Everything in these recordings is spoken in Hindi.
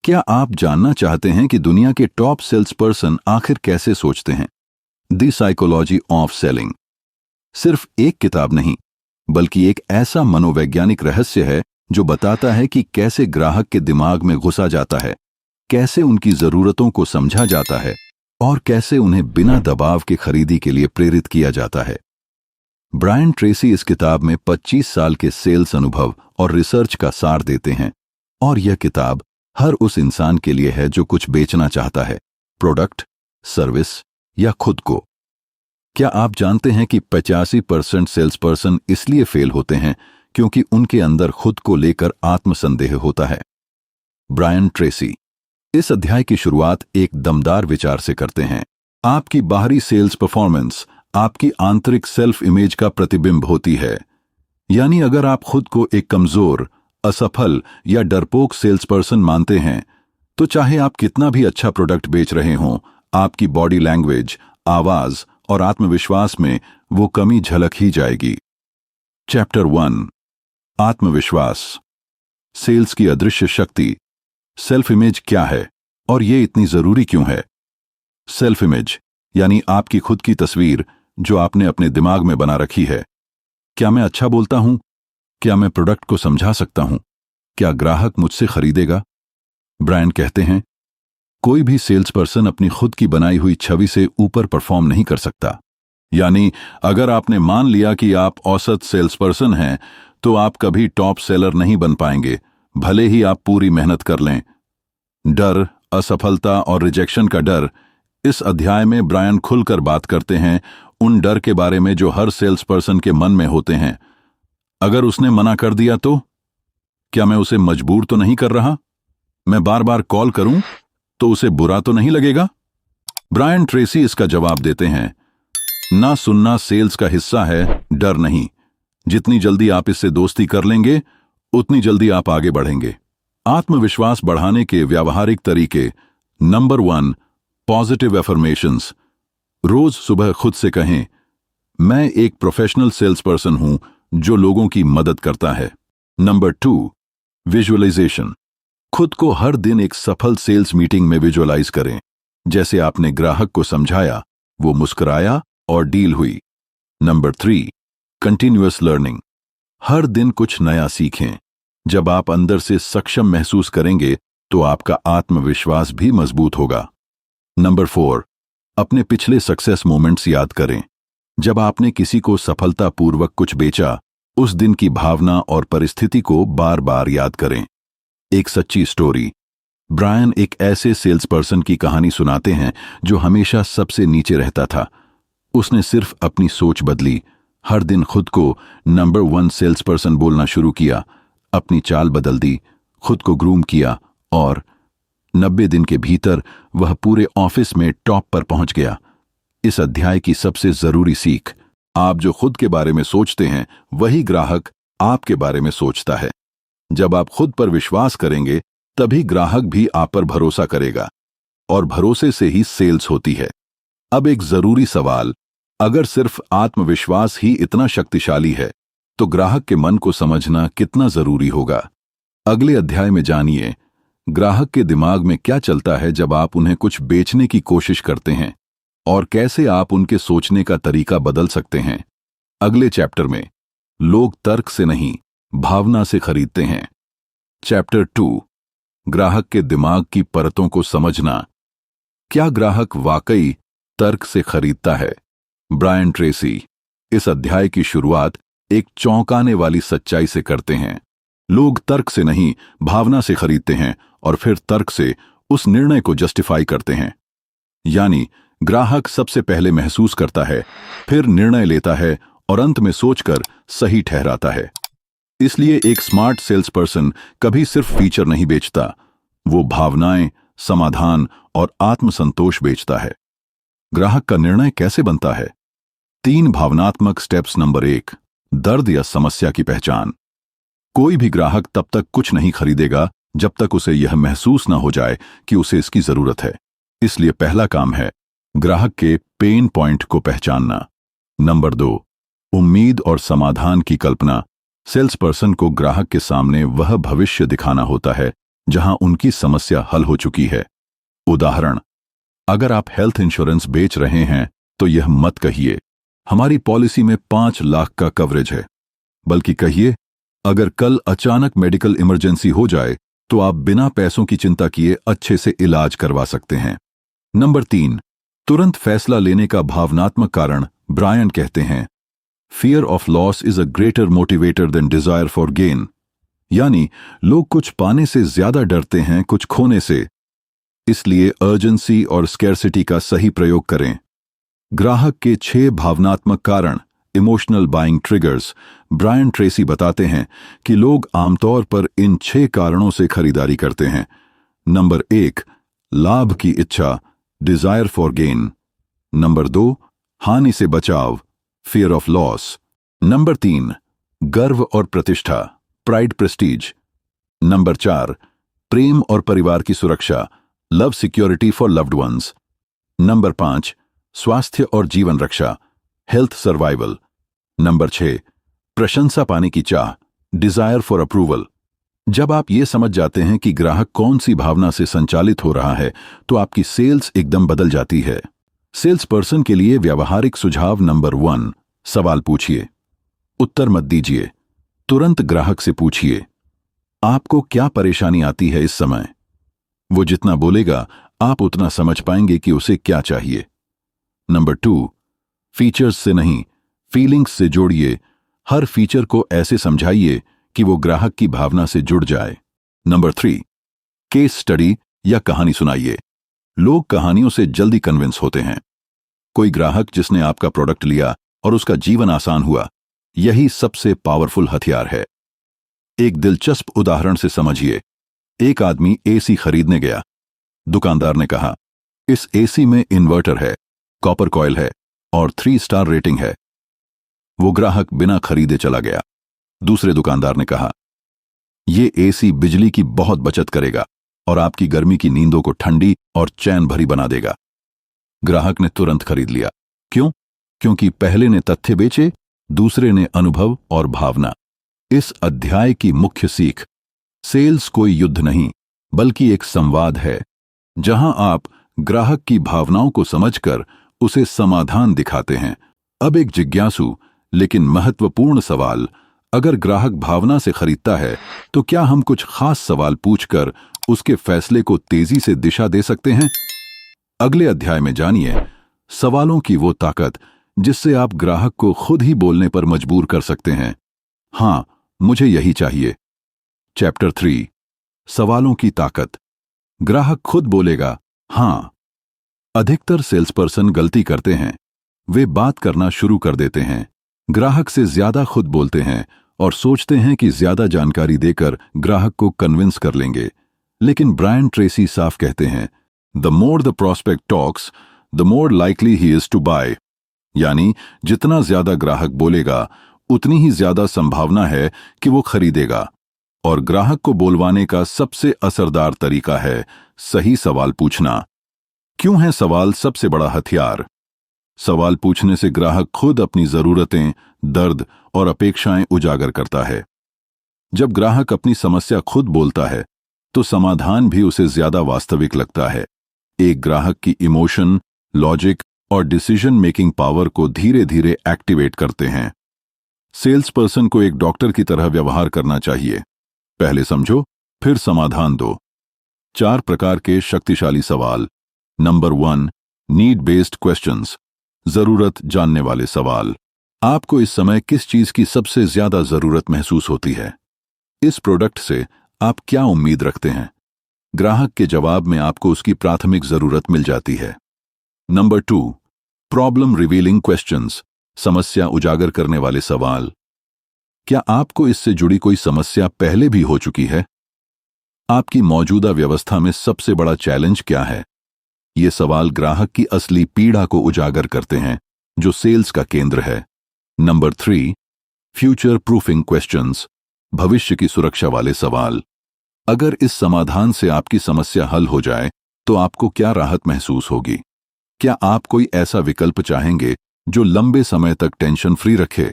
क्या आप जानना चाहते हैं कि दुनिया के टॉप सेल्स पर्सन आखिर कैसे सोचते हैं? द साइकोलॉजी ऑफ सेलिंग सिर्फ एक किताब नहीं, बल्कि एक ऐसा मनोवैज्ञानिक रहस्य है जो बताता है कि कैसे ग्राहक के दिमाग में घुसा जाता है, कैसे उनकी जरूरतों को समझा जाता है और कैसे उन्हें बिना दबाव के खरीदी के लिए प्रेरित किया जाता है। ब्रायन ट्रेसी इस किताब में 25 साल के सेल्स अनुभव और रिसर्च का सार देते हैं, और यह किताब हर उस इंसान के लिए है जो कुछ बेचना चाहता है, प्रोडक्ट, सर्विस या खुद को। क्या आप जानते हैं कि 85% सेल्स पर्सन इसलिए फेल होते हैं क्योंकि उनके अंदर खुद को लेकर आत्मसंदेह होता है? ब्रायन ट्रेसी इस अध्याय की शुरुआत एक दमदार विचार से करते हैं। आपकी बाहरी सेल्स परफॉर्मेंस आपकी आंतरिक सेल्फ इमेज का प्रतिबिंब होती है। यानी अगर आप खुद को एक कमजोर, असफल या डरपोक सेल्स पर्सन मानते हैं, तो चाहे आप कितना भी अच्छा प्रोडक्ट बेच रहे हों, आपकी बॉडी लैंग्वेज, आवाज और आत्मविश्वास में वो कमी झलक ही जाएगी। चैप्टर 1, आत्मविश्वास, सेल्स की अदृश्य शक्ति। सेल्फ इमेज क्या है और ये इतनी जरूरी क्यों है? सेल्फ इमेज यानी आपकी खुद की तस्वीर जो आपने अपने दिमाग में बना रखी है। क्या मैं अच्छा बोलता हूं? क्या मैं प्रोडक्ट को समझा सकता हूं? क्या ग्राहक मुझसे खरीदेगा? ब्रायन कहते हैं, कोई भी सेल्स पर्सन अपनी खुद की बनाई हुई छवि से ऊपर परफॉर्म नहीं कर सकता। यानी अगर आपने मान लिया कि आप औसत सेल्स पर्सन हैं, तो आप कभी टॉप सेलर नहीं बन पाएंगे, भले ही आप पूरी मेहनत कर लें। डर, असफलता और रिजेक्शन का डर। इस अध्याय में ब्रायन खुलकर बात करते हैं उन डर के बारे में जो हर सेल्स पर्सन के मन में होते हैं। अगर उसने मना कर दिया तो? क्या मैं उसे मजबूर तो नहीं कर रहा? मैं बार बार कॉल करूं तो उसे बुरा तो नहीं लगेगा? ब्रायन ट्रेसी इसका जवाब देते हैं, ना सुनना सेल्स का हिस्सा है, डर नहीं। जितनी जल्दी आप इससे दोस्ती कर लेंगे, उतनी जल्दी आप आगे बढ़ेंगे। आत्मविश्वास बढ़ाने के व्यावहारिक तरीके। Number 1, positive affirmations. रोज सुबह खुद से कहें, मैं एक प्रोफेशनल सेल्स पर्सन हूं जो लोगों की मदद करता है। Number 2, visualisation. खुद को हर दिन एक सफल सेल्स मीटिंग में विजुअलाइज करें, जैसे आपने ग्राहक को समझाया, वो मुस्कुराया और डील हुई। Number 3, continuous learning. हर दिन कुछ नया सीखें। जब आप अंदर से सक्षम महसूस करेंगे तो आपका आत्मविश्वास भी मजबूत होगा। नंबर 4, अपने पिछले सक्सेस मोमेंट्स याद करें। जब आपने किसी को सफलतापूर्वक कुछ बेचा, उस दिन की भावना और परिस्थिति को बार बार याद करें। एक सच्ची स्टोरी। ब्रायन एक ऐसे सेल्स पर्सन की कहानी सुनाते हैं जो हमेशा सबसे नीचे रहता था। उसने सिर्फ अपनी सोच बदली, हर दिन खुद को नंबर 1 सेल्स पर्सन बोलना शुरू किया, अपनी चाल बदल दी, खुद को ग्रूम किया और 90 दिन के भीतर वह पूरे ऑफिस में टॉप पर पहुंच गया। इस अध्याय की सबसे जरूरी सीख, आप जो खुद के बारे में सोचते हैं वही ग्राहक आपके बारे में सोचता है। जब आप खुद पर विश्वास करेंगे तभी ग्राहक भी आप पर भरोसा करेगा, और भरोसे से ही सेल्स होती है। अब एक जरूरी सवाल, अगर सिर्फ आत्मविश्वास ही इतना शक्तिशाली है तो ग्राहक के मन को समझना कितना जरूरी होगा? अगले अध्याय में जानिए ग्राहक के दिमाग में क्या चलता है जब आप उन्हें कुछ बेचने की कोशिश करते हैं, और कैसे आप उनके सोचने का तरीका बदल सकते हैं। अगले चैप्टर में लोग तर्क से नहीं, भावना से खरीदते हैं। चैप्टर 2, ग्राहक के दिमाग की परतों को समझना। क्या ग्राहक वाकई तर्क से खरीदता है? ब्रायन ट्रेसी इस अध्याय की शुरुआत एक चौंकाने वाली सच्चाई से करते हैं। लोग तर्क से नहीं, भावना से खरीदते हैं और फिर तर्क से उस निर्णय को जस्टिफाई करते हैं। यानी ग्राहक सबसे पहले महसूस करता है, फिर निर्णय लेता है और अंत में सोचकर सही ठहराता है। इसलिए एक स्मार्ट सेल्स पर्सन कभी सिर्फ फीचर नहीं बेचता, वो भावनाएं, समाधान और आत्मसंतोष बेचता है। ग्राहक का निर्णय कैसे बनता है? 3 भावनात्मक स्टेप्स। नंबर 1, दर्द या समस्या की पहचान। कोई भी ग्राहक तब तक कुछ नहीं खरीदेगा जब तक उसे यह महसूस न हो जाए कि उसे इसकी जरूरत है। इसलिए पहला काम है ग्राहक के पेन पॉइंट को पहचानना। नंबर 2, उम्मीद और समाधान की कल्पना। सेल्स पर्सन को ग्राहक के सामने वह भविष्य दिखाना होता है जहां उनकी समस्या हल हो चुकी है। उदाहरण, अगर आप हेल्थ इंश्योरेंस बेच रहे हैं तो यह मत कहिए हमारी पॉलिसी में 5 लाख का कवरेज है, बल्कि कहिए अगर कल अचानक मेडिकल इमरजेंसी हो जाए तो आप बिना पैसों की चिंता किए अच्छे से इलाज करवा सकते हैं। नंबर 3, तुरंत फैसला लेने का भावनात्मक कारण। ब्रायन कहते हैं, fear of loss is a greater motivator than desire for gain. यानी लोग कुछ पाने से ज्यादा डरते हैं कुछ खोने से, इसलिए अर्जेंसी और स्कैर्सिटी का सही प्रयोग करें। ग्राहक के 6 भावनात्मक कारण, emotional buying triggers. Brian Tracy बताते हैं कि लोग आमतौर पर इन 6 कारणों से खरीदारी करते हैं। नंबर 1, लाभ की इच्छा, डिजायर फॉर गेन। नंबर 2, हानि से बचाव, फियर ऑफ लॉस। नंबर 3, गर्व और प्रतिष्ठा, प्राइड प्रेस्टीज। नंबर 4, प्रेम और परिवार की सुरक्षा, love security for loved ones. Number 5, स्वास्थ्य और जीवन रक्षा, हेल्थ सर्वाइवल। नंबर 6, प्रशंसा पाने की चाह, डिजायर फॉर अप्रूवल। जब आप ये समझ जाते हैं कि ग्राहक कौन सी भावना से संचालित हो रहा है तो आपकी सेल्स एकदम बदल जाती है। सेल्स पर्सन के लिए व्यावहारिक सुझाव नंबर 1, सवाल पूछिए, उत्तर मत दीजिए। तुरंत ग्राहक से पूछिए, आपको क्या परेशानी आती है इस समय? वो जितना बोलेगा आप उतना समझ पाएंगे कि उसे क्या चाहिए। नंबर 2, फीचर्स से नहीं, फीलिंग्स से जोड़िए। हर फीचर को ऐसे समझाइए कि वो ग्राहक की भावना से जुड़ जाए। नंबर 3, केस स्टडी या कहानी सुनाइए। लोग कहानियों से जल्दी कन्विंस होते हैं। कोई ग्राहक जिसने आपका प्रोडक्ट लिया और उसका जीवन आसान हुआ, यही सबसे पावरफुल हथियार है। एक दिलचस्प उदाहरण से समझिए। एक आदमी एसी खरीदने गया। दुकानदार ने कहा, इस एसी में इन्वर्टर है, कॉपर कॉइल है और 3 स्टार रेटिंग है। वो ग्राहक बिना खरीदे चला गया। दूसरे दुकानदार ने कहा, ये एसी बिजली की बहुत बचत करेगा और आपकी गर्मी की नींदों को ठंडी और चैन भरी बना देगा। ग्राहक ने तुरंत खरीद लिया। क्यों? क्योंकि पहले ने तथ्य बेचे, दूसरे ने अनुभव और भावना। इस अध्याय की मुख्य सीख, सेल्स कोई युद्ध नहीं बल्कि एक संवाद है, जहां आप ग्राहक की भावनाओं को समझकर उसे समाधान दिखाते हैं। अब एक जिज्ञासु लेकिन महत्वपूर्ण सवाल, अगर ग्राहक भावना से खरीदता है तो क्या हम कुछ खास सवाल पूछकर उसके फैसले को तेजी से दिशा दे सकते हैं? अगले अध्याय में जानिए सवालों की वो ताकत जिससे आप ग्राहक को खुद ही बोलने पर मजबूर कर सकते हैं, हां मुझे यही चाहिए। चैप्टर 3, सवालों की ताकत। ग्राहक खुद बोलेगा हां। अधिकतर सेल्स पर्सन गलती करते हैं, वे बात करना शुरू कर देते हैं, ग्राहक से ज्यादा खुद बोलते हैं और सोचते हैं कि ज्यादा जानकारी देकर ग्राहक को कन्विंस कर लेंगे। लेकिन ब्रायन ट्रेसी साफ कहते हैं, the more the prospect talks the more likely he is to buy. यानी जितना ज्यादा ग्राहक बोलेगा उतनी ही ज्यादा संभावना है कि वो खरीदेगा। और ग्राहक को बोलवाने का सबसे असरदार तरीका है सही सवाल पूछना। क्यों है सवाल सबसे बड़ा हथियार? सवाल पूछने से ग्राहक खुद अपनी जरूरतें, दर्द और अपेक्षाएं उजागर करता है। जब ग्राहक अपनी समस्या खुद बोलता है तो समाधान भी उसे ज्यादा वास्तविक लगता है। एक ग्राहक की इमोशन, लॉजिक और डिसीजन मेकिंग पावर को धीरे धीरे एक्टिवेट करते हैं। सेल्स पर्सन को एक डॉक्टर की तरह व्यवहार करना चाहिए। पहले समझो, फिर समाधान दो। 4 प्रकार के शक्तिशाली सवाल। नंबर 1, नीड बेस्ड क्वेश्चंस, जरूरत जानने वाले सवाल। आपको इस समय किस चीज की सबसे ज्यादा जरूरत महसूस होती है? इस प्रोडक्ट से आप क्या उम्मीद रखते हैं? ग्राहक के जवाब में आपको उसकी प्राथमिक जरूरत मिल जाती है। नंबर 2, प्रॉब्लम रिवीलिंग क्वेश्चंस, समस्या उजागर करने वाले सवाल। क्या आपको इससे जुड़ी कोई समस्या पहले भी हो चुकी है? आपकी मौजूदा व्यवस्था में सबसे बड़ा चैलेंज क्या है? ये सवाल ग्राहक की असली पीड़ा को उजागर करते हैं, जो सेल्स का केंद्र है। नंबर 3, फ्यूचर प्रूफिंग क्वेश्चंस, भविष्य की सुरक्षा वाले सवाल। अगर इस समाधान से आपकी समस्या हल हो जाए तो आपको क्या राहत महसूस होगी? क्या आप कोई ऐसा विकल्प चाहेंगे जो लंबे समय तक टेंशन फ्री रखे?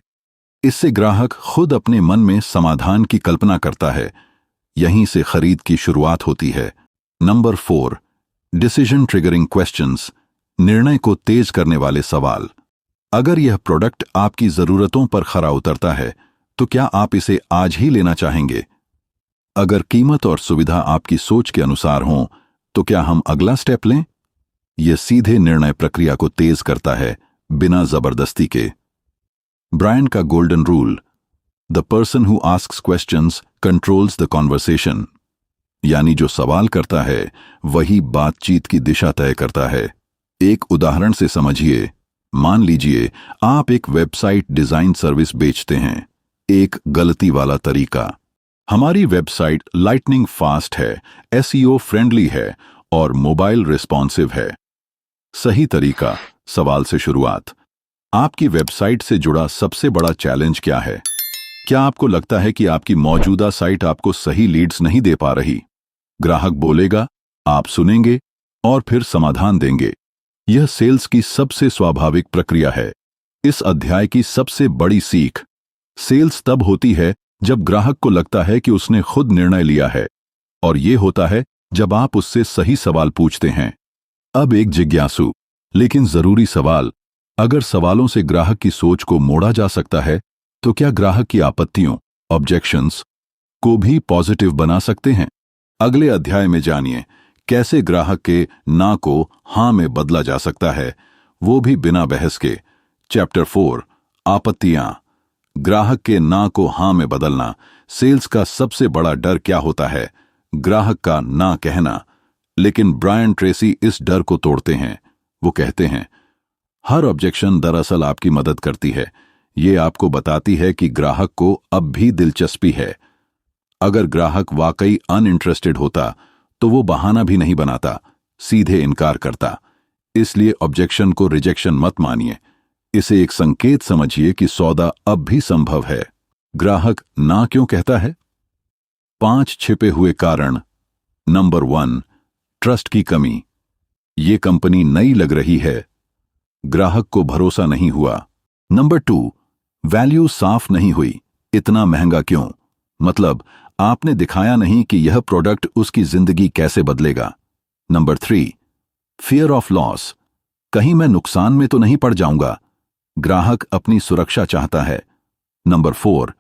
इससे ग्राहक खुद अपने मन में समाधान की कल्पना करता है। यहीं से खरीद की शुरुआत होती है। नंबर 4, डिसीजन ट्रिगरिंग क्वेश्चंस, निर्णय को तेज करने वाले सवाल। अगर यह प्रोडक्ट आपकी जरूरतों पर खरा उतरता है तो क्या आप इसे आज ही लेना चाहेंगे? अगर कीमत और सुविधा आपकी सोच के अनुसार हों तो क्या हम अगला स्टेप लें? यह सीधे निर्णय प्रक्रिया को तेज करता है, बिना जबरदस्ती के। ब्रायन का golden rule, the person who asks questions controls the conversation, यानी जो सवाल करता है वही बातचीत की दिशा तय करता है। एक उदाहरण से समझिए। मान लीजिए आप एक वेबसाइट डिजाइन सर्विस बेचते हैं। एक गलती वाला तरीका, हमारी वेबसाइट लाइटनिंग फास्ट है, एसईओ फ्रेंडली है और मोबाइल रिस्पॉन्सिव है। सही तरीका, सवाल से शुरुआत। आपकी वेबसाइट से जुड़ा सबसे बड़ा चैलेंज क्या है? क्या आपको लगता है कि आपकी मौजूदा साइट आपको सही लीड्स नहीं दे पा रही? ग्राहक बोलेगा, आप सुनेंगे और फिर समाधान देंगे। यह सेल्स की सबसे स्वाभाविक प्रक्रिया है। इस अध्याय की सबसे बड़ी सीख, सेल्स तब होती है जब ग्राहक को लगता है कि उसने खुद निर्णय लिया है, और यह होता है जब आप उससे सही सवाल पूछते हैं। अब एक जिज्ञासु लेकिन जरूरी सवाल, अगर सवालों से ग्राहक की सोच को मोड़ा जा सकता है तो क्या ग्राहक की आपत्तियों, ऑब्जेक्शंस को भी पॉजिटिव बना सकते हैं? अगले अध्याय में जानिए कैसे ग्राहक के ना को हां में बदला जा सकता है, वो भी बिना बहस के। चैप्टर 4, आपत्तियां। ग्राहक के ना को हां में बदलना। सेल्स का सबसे बड़ा डर क्या होता है? ग्राहक का ना कहना। लेकिन ब्रायन ट्रेसी इस डर को तोड़ते हैं। वो कहते हैं, हर ऑब्जेक्शन दरअसल आपकी मदद करती है। ये आपको बताती है कि ग्राहक को अब भी दिलचस्पी है। अगर ग्राहक वाकई अनइंटरेस्टेड होता तो वो बहाना भी नहीं बनाता, सीधे इनकार करता। इसलिए ऑब्जेक्शन को रिजेक्शन मत मानिए, इसे एक संकेत समझिए कि सौदा अब भी संभव है। ग्राहक ना क्यों कहता है? 5 छिपे हुए कारण। नंबर 1, ट्रस्ट की कमी। ये कंपनी नई लग रही है, ग्राहक को भरोसा नहीं हुआ। नंबर 2, वैल्यू साफ नहीं हुई, इतना महंगा क्यों? मतलब आपने दिखाया नहीं कि यह प्रोडक्ट उसकी जिंदगी कैसे बदलेगा। नंबर 3, फियर ऑफ लॉस, कहीं मैं नुकसान में तो नहीं पड़ जाऊंगा। ग्राहक अपनी सुरक्षा चाहता है। नंबर 4,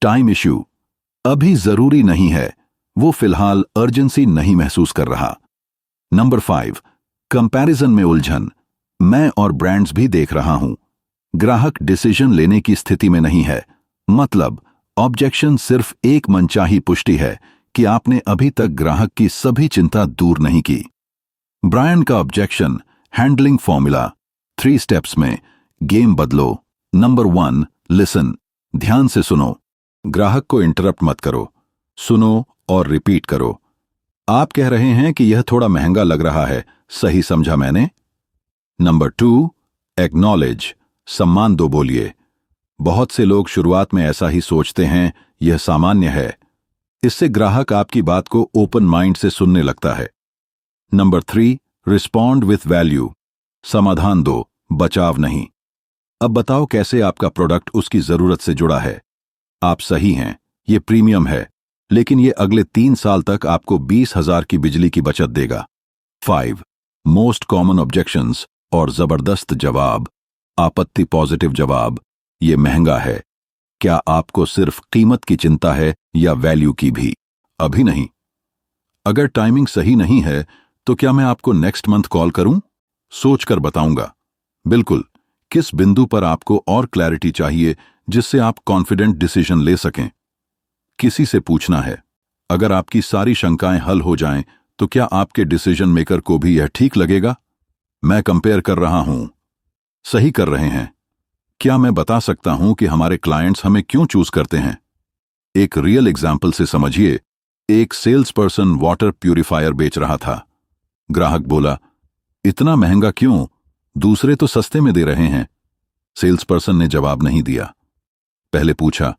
टाइम इश्यू, अभी जरूरी नहीं है, वो फिलहाल अर्जेंसी नहीं महसूस कर रहा। नंबर 5, कंपैरिजन में उलझन, मैं और ब्रांड्स भी देख रहा हूं। ग्राहक डिसीजन लेने की स्थिति में नहीं है। मतलब ऑब्जेक्शन सिर्फ एक मनचाही पुष्टि है कि आपने अभी तक ग्राहक की सभी चिंता दूर नहीं की। ब्रायन का ऑब्जेक्शन हैंडलिंग फॉर्मूला, 3 स्टेप्स में गेम बदलो। नंबर 1, लिसन, ध्यान से सुनो। ग्राहक को इंटरप्ट मत करो, सुनो और रिपीट करो। आप कह रहे हैं कि यह थोड़ा महंगा लग रहा है, सही समझा मैंने? नंबर 2, एक्नॉलेज, सम्मान दो बोलिए। बहुत से लोग शुरुआत में ऐसा ही सोचते हैं, यह सामान्य है। इससे ग्राहक आपकी बात को ओपन माइंड से सुनने लगता है। नंबर 3, रिस्पॉन्ड विथ वैल्यू, समाधान दो, बचाव नहीं। अब बताओ कैसे आपका प्रोडक्ट उसकी जरूरत से जुड़ा है। आप सही हैं, ये प्रीमियम है, लेकिन ये अगले 3 साल तक आपको 20,000 की बिजली की बचत देगा। 5, मोस्ट कॉमन ऑब्जेक्शंस और जबरदस्त जवाब। आपत्ति पॉजिटिव जवाब, ये महंगा है। क्या आपको सिर्फ कीमत की चिंता है या वैल्यू की भी? अभी नहीं। अगर टाइमिंग सही नहीं है तो क्या मैं आपको नेक्स्ट मंथ कॉल करूं? सोचकर बताऊंगा। बिल्कुल। किस बिंदु पर आपको और क्लैरिटी चाहिए जिससे आप कॉन्फिडेंट डिसीजन ले सकें? किसी से पूछना है। अगर आपकी सारी शंकाएं हल हो जाएं तो क्या आपके डिसीजन मेकर को भी यह ठीक लगेगा? मैं कंपेयर कर रहा हूं। सही कर रहे हैं। क्या मैं बता सकता हूं कि हमारे क्लाइंट्स हमें क्यों चूज करते हैं? एक रियल एग्जाम्पल से समझिए। एक सेल्स पर्सन वाटर प्यूरिफायर बेच रहा था। ग्राहक बोला, इतना महंगा क्यों? दूसरे तो सस्ते में दे रहे हैं। सेल्स पर्सन ने जवाब नहीं दिया। पहले पूछा,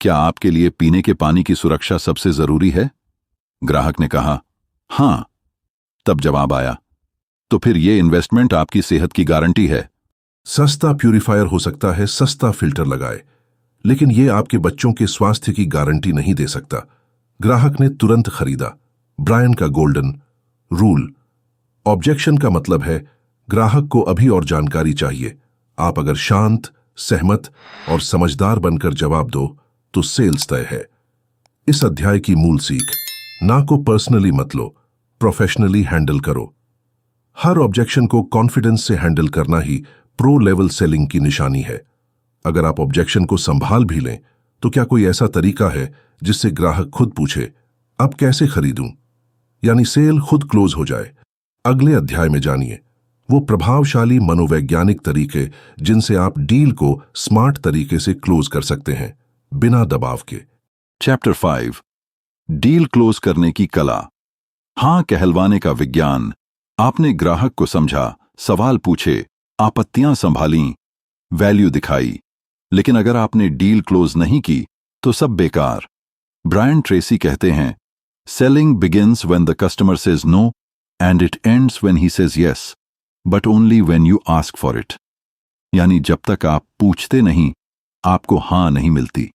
क्या आपके लिए पीने के पानी की सुरक्षा सबसे जरूरी है? ग्राहक ने कहा, हां। तब जवाब आया, तो फिर यह इन्वेस्टमेंट आपकी सेहत की गारंटी है। सस्ता प्यूरिफायर हो सकता है, सस्ता फिल्टर लगाए, लेकिन यह आपके बच्चों के स्वास्थ्य की गारंटी नहीं दे सकता। ग्राहक ने तुरंत खरीदा। ब्रायन का गोल्डन रूल। ऑब्जेक्शन का मतलब है ग्राहक को अभी और जानकारी चाहिए। आप अगर शांत, सहमत और समझदार बनकर जवाब दो तो सेल्स तय है। इस अध्याय की मूल सीख, ना को पर्सनली मत लो, प्रोफेशनली हैंडल करो। हर ऑब्जेक्शन को कॉन्फिडेंस से हैंडल करना ही प्रो लेवल सेलिंग की निशानी है। अगर आप ऑब्जेक्शन को संभाल भी लें तो क्या कोई ऐसा तरीका है जिससे ग्राहक खुद पूछे अब कैसे खरीदूं, यानी सेल खुद क्लोज हो जाए। अगले अध्याय में जानिए वो प्रभावशाली मनोवैज्ञानिक तरीके जिनसे आप डील को स्मार्ट तरीके से क्लोज कर सकते हैं, बिना दबाव के। चैप्टर 5, डील क्लोज करने की कला। हां कहलवाने का विज्ञान। आपने ग्राहक को समझा, सवाल पूछे, आपत्तियां संभालीं, वैल्यू दिखाई, लेकिन अगर आपने डील क्लोज नहीं की तो सब बेकार। ब्रायन ट्रेसी कहते हैं, selling begins when the customer says no and it ends when he says yes, but only when you ask for it. यानी जब तक आप पूछते नहीं, आपको हां नहीं मिलती।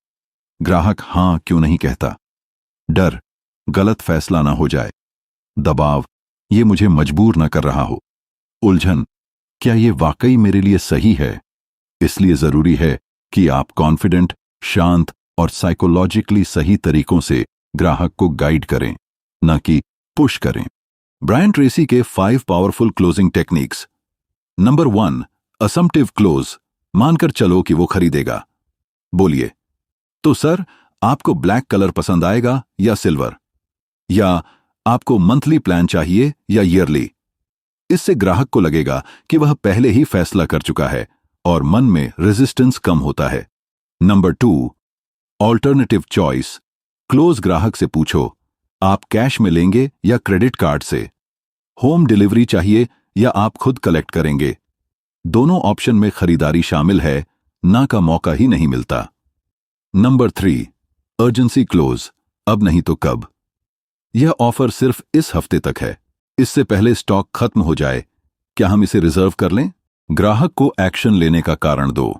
ग्राहक हां क्यों नहीं कहता? डर, गलत फैसला ना हो जाए। दबाव, ये मुझे मजबूर न कर रहा हो। उलझन, क्या ये वाकई मेरे लिए सही है? इसलिए जरूरी है कि आप कॉन्फिडेंट, शांत और साइकोलॉजिकली सही तरीकों से ग्राहक को गाइड करें, न कि पुश करें। ब्रायन ट्रेसी के 5 powerful closing techniques. Number 1, assumptive close. मानकर चलो कि वो खरीदेगा। बोलिए, तो सर, आपको ब्लैक कलर पसंद आएगा या सिल्वर? या आपको मंथली प्लान चाहिए या ईयरली? इससे ग्राहक को लगेगा कि वह पहले ही फैसला कर चुका है और मन में रेजिस्टेंस कम होता है। Number 2, alternative choice. क्लोज ग्राहक से पूछो, आप कैश में लेंगे या क्रेडिट कार्ड से? होम डिलीवरी चाहिए या आप खुद कलेक्ट करेंगे? दोनों ऑप्शन में खरीदारी शामिल है, ना का मौका ही नहीं मिलता। Number 3, urgency close. अब नहीं तो कब? यह ऑफर सिर्फ इस हफ्ते तक है, इससे पहले स्टॉक खत्म हो जाए, क्या हम इसे रिजर्व कर लें? ग्राहक को एक्शन लेने का कारण दो,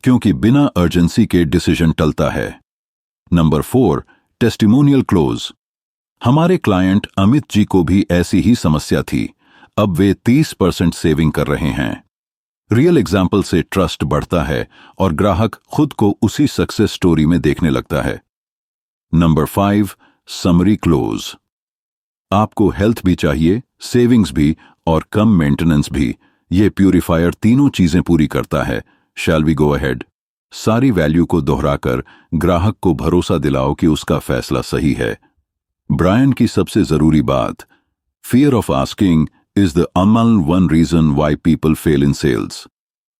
क्योंकि बिना अर्जेंसी के डिसीजन टलता है। Number 4, testimonial close. हमारे क्लाइंट अमित जी को भी ऐसी ही समस्या थी, अब वे 30% सेविंग कर रहे हैं। रियल एग्जाम्पल से ट्रस्ट बढ़ता है और ग्राहक खुद को उसी सक्सेस स्टोरी में देखने लगता है। Number 5, summary close. आपको हेल्थ भी चाहिए, सेविंग्स भी और कम मेंटेनेंस भी। ये प्यूरिफायर तीनों चीजें पूरी करता है। Shall we go ahead? सारी वैल्यू को दोहराकर ग्राहक को भरोसा दिलाओ कि उसका फैसला सही है। ब्रायन की सबसे जरूरी बात, fear of asking is the अमल one reason why people fail in sales.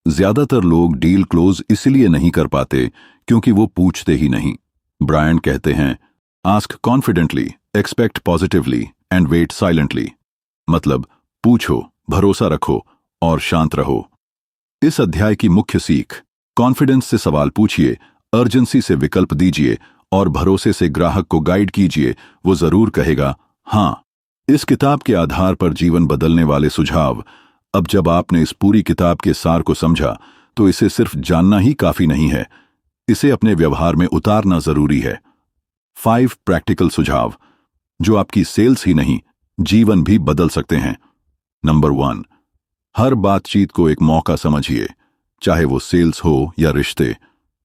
ज्यादातर लोग डील क्लोज इसलिए नहीं कर पाते क्योंकि वो पूछते ही नहीं। ब्रायन कहते हैं, ask confidently, expect positively and wait silently. मतलब पूछो, भरोसा रखो और शांत रहो। इस अध्याय की मुख्य सीख, कॉन्फिडेंस से सवाल पूछिए, अर्जेंसी से विकल्प दीजिए और भरोसे से ग्राहक को गाइड कीजिए, वो जरूर कहेगा हां। इस किताब के आधार पर जीवन बदलने वाले सुझाव। अब जब आपने इस पूरी किताब के सार को समझा तो इसे सिर्फ जानना ही काफी नहीं है, इसे अपने व्यवहार में उतारना जरूरी है। 5 प्रैक्टिकल सुझाव जो आपकी सेल्स ही नहीं, जीवन भी बदल सकते हैं। नंबर 1, हर बातचीत को एक मौका समझिए, चाहे वो सेल्स हो या रिश्ते।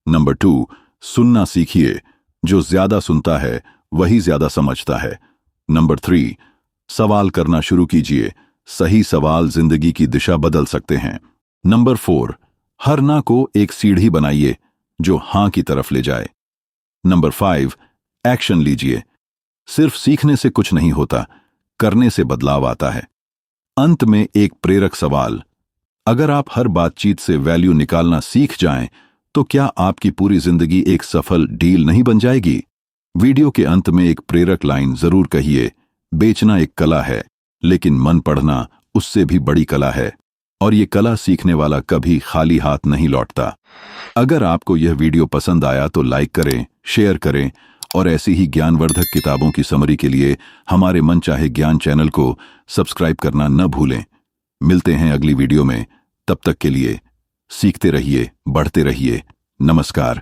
नंबर 2, सुनना सीखिए, जो ज्यादा सुनता है वही ज्यादा समझता है। नंबर 3, सवाल करना शुरू कीजिए, सही सवाल जिंदगी की दिशा बदल सकते हैं। नंबर 4, हर ना को एक सीढ़ी बनाइए जो हां की तरफ ले जाए। नंबर 5, एक्शन लीजिए। सिर्फ सीखने से कुछ नहीं होता, करने से बदलाव आता है। अंत में एक प्रेरक सवाल, अगर आप हर बातचीत से वैल्यू निकालना सीख जाएं, तो क्या आपकी पूरी जिंदगी एक सफल डील नहीं बन जाएगी? वीडियो के अंत में एक प्रेरक लाइन जरूर कहिए, बेचना एक कला है, लेकिन मन पढ़ना उससे भी बड़ी कला है, और ये कला सीखने वाला कभी खाली हाथ नहीं लौटता। अगर आपको यह वीडियो पसंद आया तो लाइक करें, शेयर करें और ऐसी ही ज्ञानवर्धक किताबों की समरी के लिए हमारे मनचाहे ज्ञान चैनल को सब्सक्राइब करना न भूलें। मिलते हैं अगली वीडियो में, तब तक के लिए सीखते रहिए, बढ़ते रहिए। नमस्कार।